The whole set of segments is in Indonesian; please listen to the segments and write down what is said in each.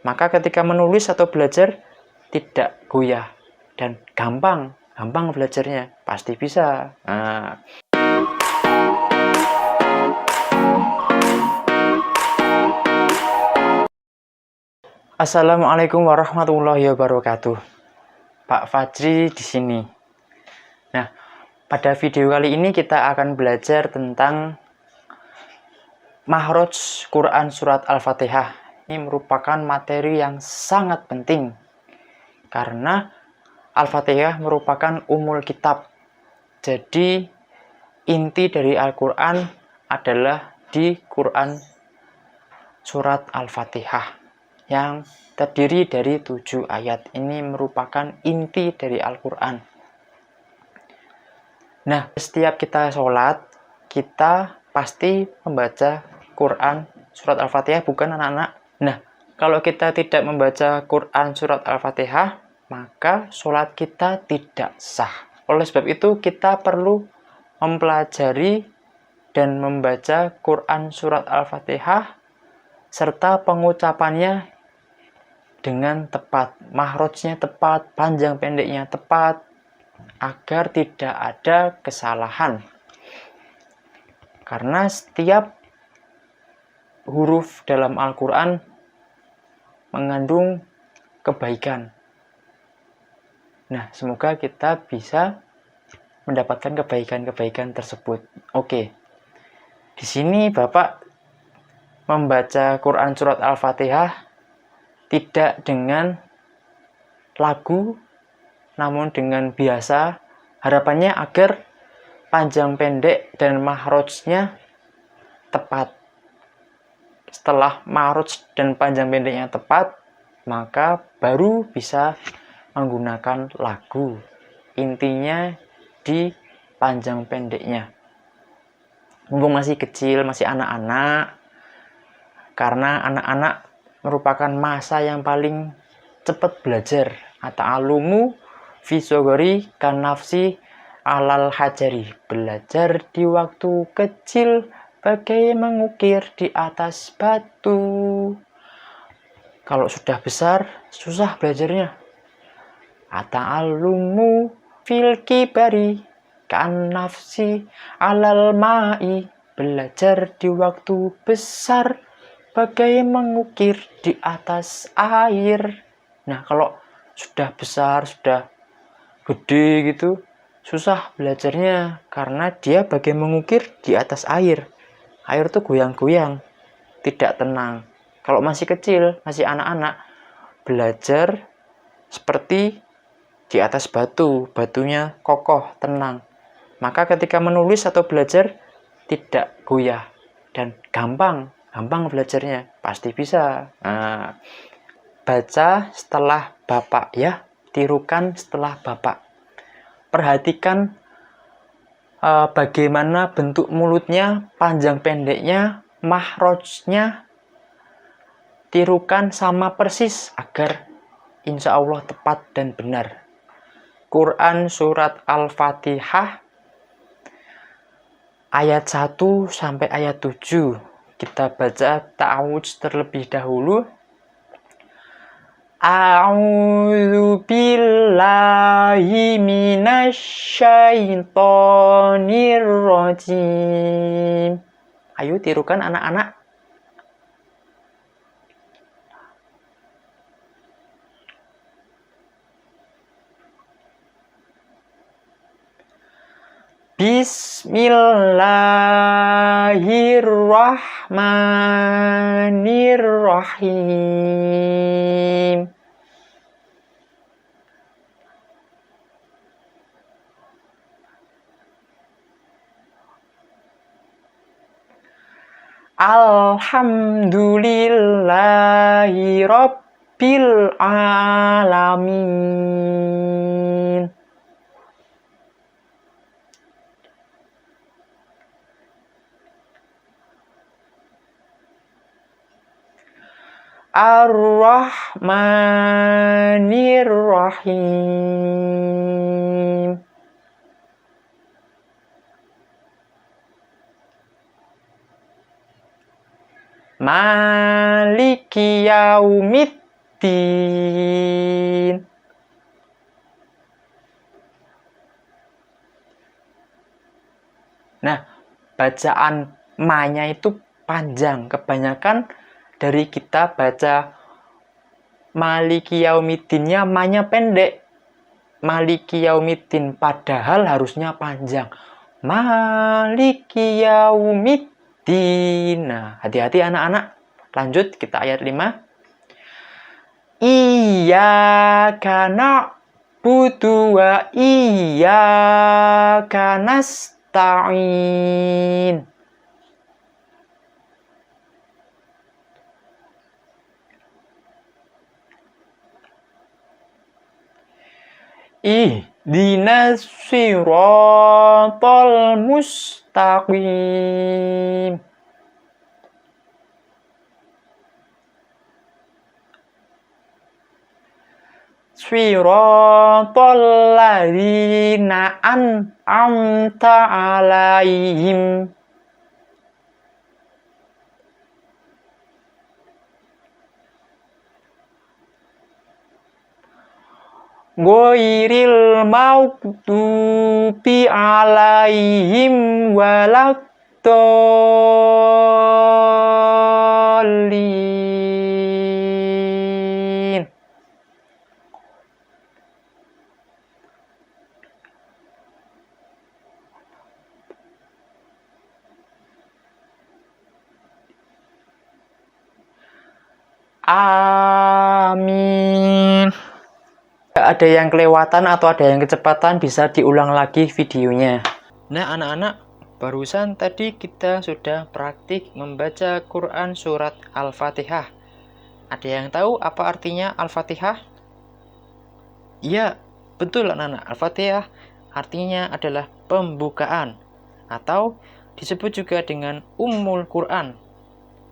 Maka ketika menulis atau belajar tidak goyah dan gampang belajarnya, pasti bisa. Assalamualaikum warahmatullahi wabarakatuh. Pak Fajri di sini. Nah, pada video kali ini kita akan belajar tentang Makhraj Quran Surat Al-Fatihah. Ini merupakan materi yang sangat penting karena Al-Fatihah merupakan umul kitab. Jadi inti dari Al-Quran adalah di Quran Surat Al-Fatihah yang terdiri dari 7 ayat. Ini merupakan inti dari Al-Quran. Nah, setiap kita sholat, kita pasti membaca Quran Surat Al-Fatihah, bukan anak-anak? Nah, kalau kita tidak membaca Quran Surat Al-Fatihah, maka sholat kita tidak sah. Oleh sebab itu, kita perlu mempelajari dan membaca Quran Surat Al-Fatihah serta pengucapannya dengan tepat, makhrajnya tepat, panjang pendeknya tepat, agar tidak ada kesalahan. Karena setiap huruf dalam Al-Quran mengandung kebaikan. Nah, semoga kita bisa mendapatkan kebaikan-kebaikan tersebut. Oke. Di sini Bapak membaca Quran Surat Al-Fatihah tidak dengan lagu, namun dengan biasa. Harapannya agar panjang pendek dan makhrajnya tepat. Setelah makhraj dan panjang pendeknya tepat, maka baru bisa menggunakan lagu. Intinya di panjang pendeknya. Mumpung masih kecil, masih anak-anak, karena anak-anak merupakan masa yang paling cepat belajar. Ata'alumu fi sogori kan nafsi alal hajari. Belajar di waktu kecil bagai mengukir di atas batu. Kalau sudah besar, susah belajarnya. Ata'alumu fil kibari kan nafsi alal ma'i. Belajar di waktu besar bagai mengukir di atas air. Nah, kalau sudah besar, sudah gede gitu, susah belajarnya karena dia bagai mengukir di atas air. Air tuh goyang-goyang, tidak tenang. Kalau masih kecil, masih anak-anak, belajar seperti di atas batu, batunya kokoh, tenang. Maka ketika menulis atau belajar tidak goyah dan gampang belajarnya, pasti bisa. Nah, baca setelah Bapak ya, tirukan setelah Bapak. Perhatikan bagaimana bentuk mulutnya, panjang pendeknya, makhrajnya, tirukan sama persis agar insya Allah tepat dan benar. Quran Surat Al-Fatihah ayat 1 sampai ayat 7. Kita baca ta'awudz terlebih dahulu. A'udzu billahi minasyaitonir rajim. Ayo tirukan anak-anak. Bismillahirrahmanirrahim. Alhamdulillahi rabbil alamin. Ar-Rahmanir-Rahim. Maliki Yaumid yaumiddin. Nah, bacaan ma-nya itu panjang. Kebanyakan dari kita baca maliki yaumiddinnya ma-nya pendek. Maliki yaumiddin, padahal harusnya panjang. Maliki yaumiddin. Nah, hati-hati anak-anak. Lanjut, kita ayat 5. Iyyaka na'budu wa iyyaka nasta'in. Ihdinas siratal mustaqim. Siratal ladzina an'amta 'alaihim. Ghairil maghdubi 'alaihim waladdallin. Amin. Ada yang kelewatan atau ada yang kecepatan, bisa diulang lagi videonya. Nah anak-anak, barusan tadi kita sudah praktik membaca Quran surat Al-Fatihah. Ada yang tahu apa artinya Al-Fatihah? Iya, betul anak-anak. Al-Fatihah artinya adalah pembukaan, atau disebut juga dengan Ummul Quran.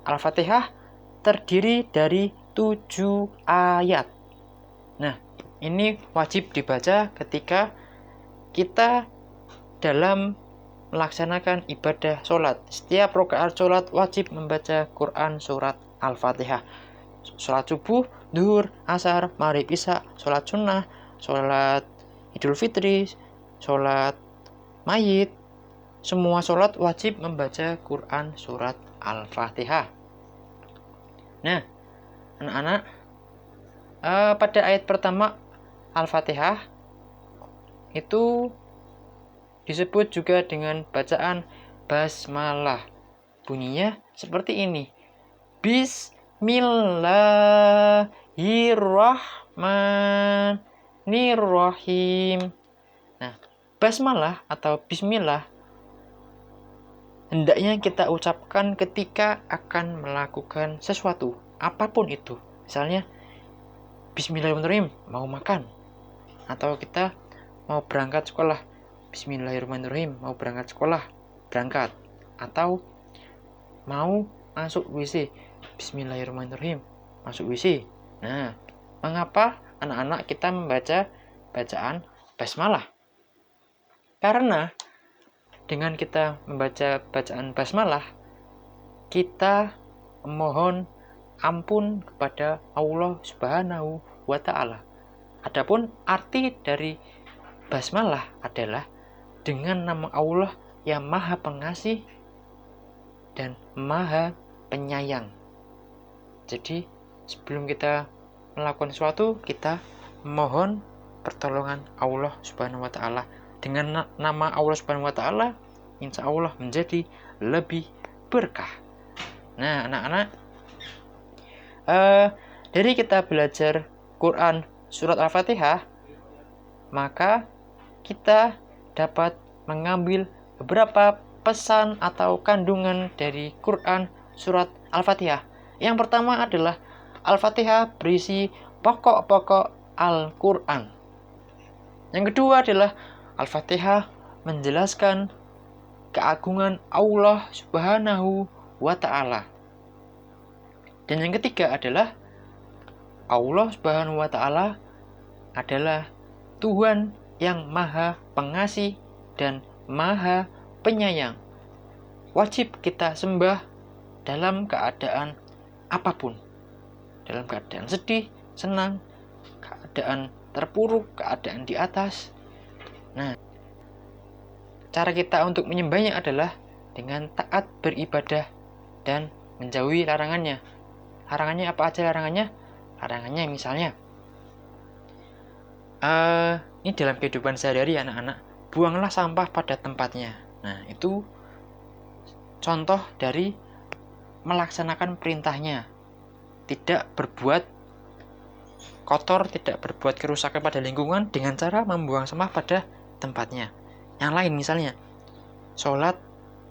Al-Fatihah terdiri dari 7 ayat. Nah, ini wajib dibaca ketika kita dalam melaksanakan ibadah sholat. Setiap rakaat sholat wajib membaca Quran surat Al-Fatihah. Sholat subuh, duhur, asar, maghrib, isya, sholat sunnah, sholat idul fitri, sholat mayit, semua sholat wajib membaca Quran surat Al-Fatihah. Nah, anak-anak, pada ayat pertama Al-Fatihah itu disebut juga dengan bacaan basmalah. Bunyinya seperti ini. Bismillahirrahmanirrahim. Nah, basmalah atau bismillah hendaknya kita ucapkan ketika akan melakukan sesuatu, apapun itu. Misalnya, bismillahirrahmanirrahim, mau makan. Atau kita mau berangkat sekolah, bismillahirrahmanirrahim, mau berangkat sekolah, berangkat. Atau mau masuk WC, bismillahirrahmanirrahim, masuk WC. Nah, mengapa anak-anak kita membaca bacaan basmalah? Karena dengan kita membaca bacaan basmalah, kita memohon ampun kepada Allah Subhanahu wa Ta'ala. Adapun arti dari basmalah adalah dengan nama Allah yang Maha Pengasih dan Maha Penyayang. Jadi sebelum kita melakukan sesuatu, kita mohon pertolongan Allah Subhanahu wa Ta'ala. Dengan nama Allah Subhanahu wa Ta'ala, insya Allah menjadi lebih berkah. Nah anak-anak, dari kita belajar Quran surat Al-Fatihah, maka kita dapat mengambil beberapa pesan atau kandungan dari Quran surat Al-Fatihah. Yang pertama adalah Al-Fatihah berisi pokok-pokok Al-Quran. Yang kedua adalah Al-Fatihah menjelaskan keagungan Allah Subhanahu wa Ta'ala. Dan yang ketiga adalah Allah Subhanahu wa Ta'ala adalah Tuhan yang Maha Pengasih dan Maha Penyayang. Wajib kita sembah dalam keadaan apapun. Dalam keadaan sedih, senang, keadaan terpuruk, keadaan di atas. Nah, cara kita untuk menyembahnya adalah dengan taat beribadah dan menjauhi larangannya. Larangannya apa aja larangannya? Larangannya misalnya, ini dalam kehidupan sehari-hari anak-anak, buanglah sampah pada tempatnya. Nah, itu contoh dari melaksanakan perintahnya. Tidak berbuat kotor, tidak berbuat kerusakan pada lingkungan dengan cara membuang sampah pada tempatnya. Yang lain misalnya, sholat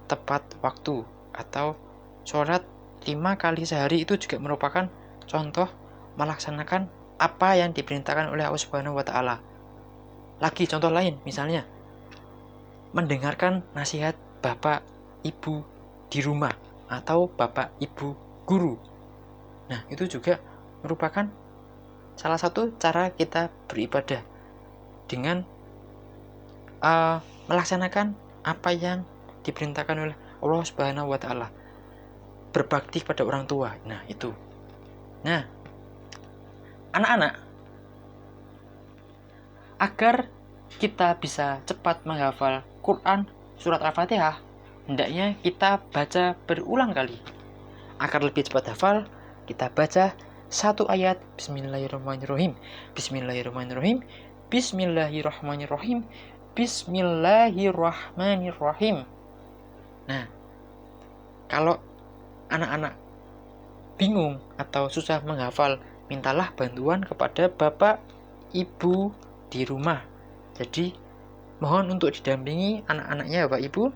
tepat waktu atau sholat 5 kali sehari itu juga merupakan contoh melaksanakan apa yang diperintahkan oleh Allah Subhanahu wa Ta'ala. Lagi contoh lain, misalnya mendengarkan nasihat bapak ibu di rumah atau bapak ibu guru. Nah, itu juga merupakan salah satu cara kita beribadah dengan melaksanakan apa yang diperintahkan oleh Allah Subhanahu wa Ta'ala. Berbakti pada orang tua. Nah, itu. Nah, anak-anak, agar kita bisa cepat menghafal Quran surat Al-Fatihah, hendaknya kita baca berulang kali. Agar lebih cepat hafal, kita baca satu ayat. Bismillahirrahmanirrahim, Bismillahirrahmanirrahim, Bismillahirrahmanirrahim, Bismillahirrahmanirrahim. Nah, kalau anak-anak bingung atau susah menghafal, mintalah bantuan kepada bapak ibu di rumah. Jadi mohon untuk didampingi anak-anaknya bapak ibu,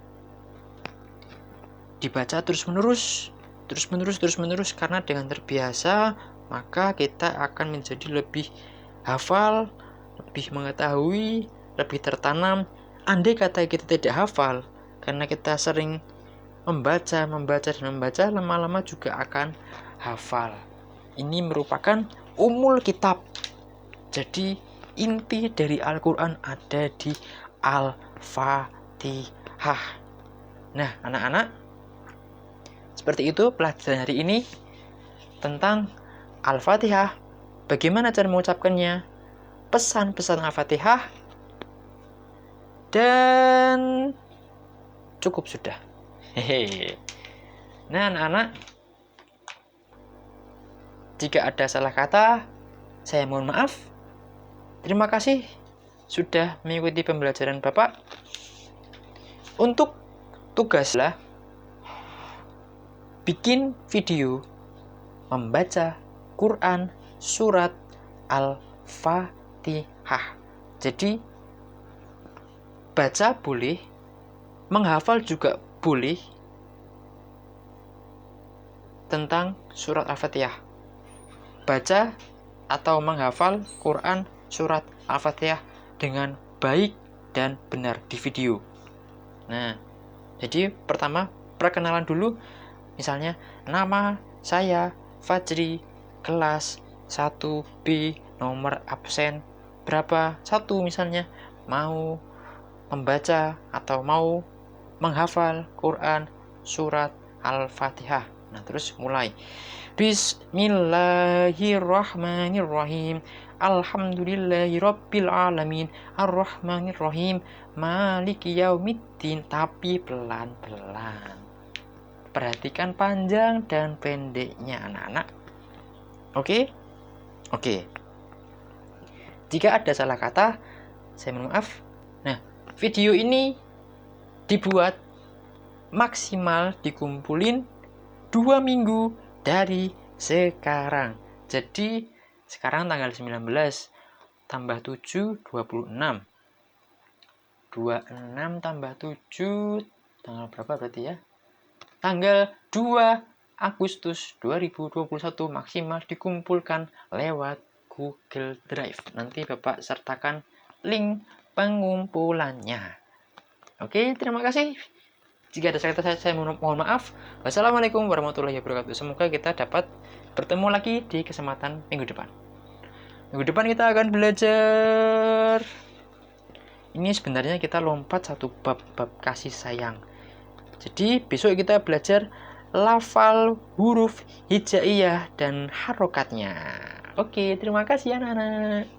dibaca terus-menerus karena dengan terbiasa maka kita akan menjadi lebih hafal, lebih mengetahui, lebih tertanam. Andai kata kita tidak hafal karena kita sering membaca, lama-lama juga akan hafal. Ini merupakan umul kitab. Jadi inti dari Al-Quran ada di Al-Fatihah. Nah, anak-anak, seperti itu pelajaran hari ini tentang Al-Fatihah. Bagaimana cara mengucapkannya, pesan-pesan Al-Fatihah, dan cukup sudah. Hehe. Nah, anak-anak, jika ada salah kata, saya mohon maaf. Terima kasih sudah mengikuti pembelajaran Bapak. Untuk tugaslah bikin video membaca Quran surat Al-Fatihah. Jadi baca boleh, menghafal juga boleh tentang surat Al-Fatihah. Baca atau menghafal Quran surat Al-Fatihah dengan baik dan benar di video. Nah, jadi pertama perkenalan dulu. Misalnya, nama saya Fajri, kelas 1B, nomor absen berapa, 1 misalnya, mau membaca atau mau menghafal Quran surat Al-Fatihah. Nah, terus mulai. Bismillahirrahmanirrahim. Alhamdulillahirabbil alamin. Arrahmanirrahim. Maliki yaumiddin. Tapi pelan-pelan. Perhatikan panjang dan pendeknya anak-anak. Oke? Oke. Jika ada salah kata, saya mohon maaf. Nah, video ini dibuat maksimal dikumpulin 2 minggu dari sekarang. Jadi sekarang tanggal 19 tambah 7 26. 26 tambah 7 tanggal berapa berarti ya? Tanggal 2 Agustus 2021 maksimal dikumpulkan lewat Google Drive. Nanti Bapak sertakan link pengumpulannya. Oke, terima kasih. Jika ada salah kata saya mohon maaf. Wassalamualaikum warahmatullahi wabarakatuh. Semoga kita dapat bertemu lagi di kesempatan minggu depan. Minggu depan kita akan belajar. Ini sebenarnya kita lompat satu bab kasih sayang. Jadi besok kita belajar lafal huruf hijaiyah dan harokatnya. Oke, terima kasih anak-anak.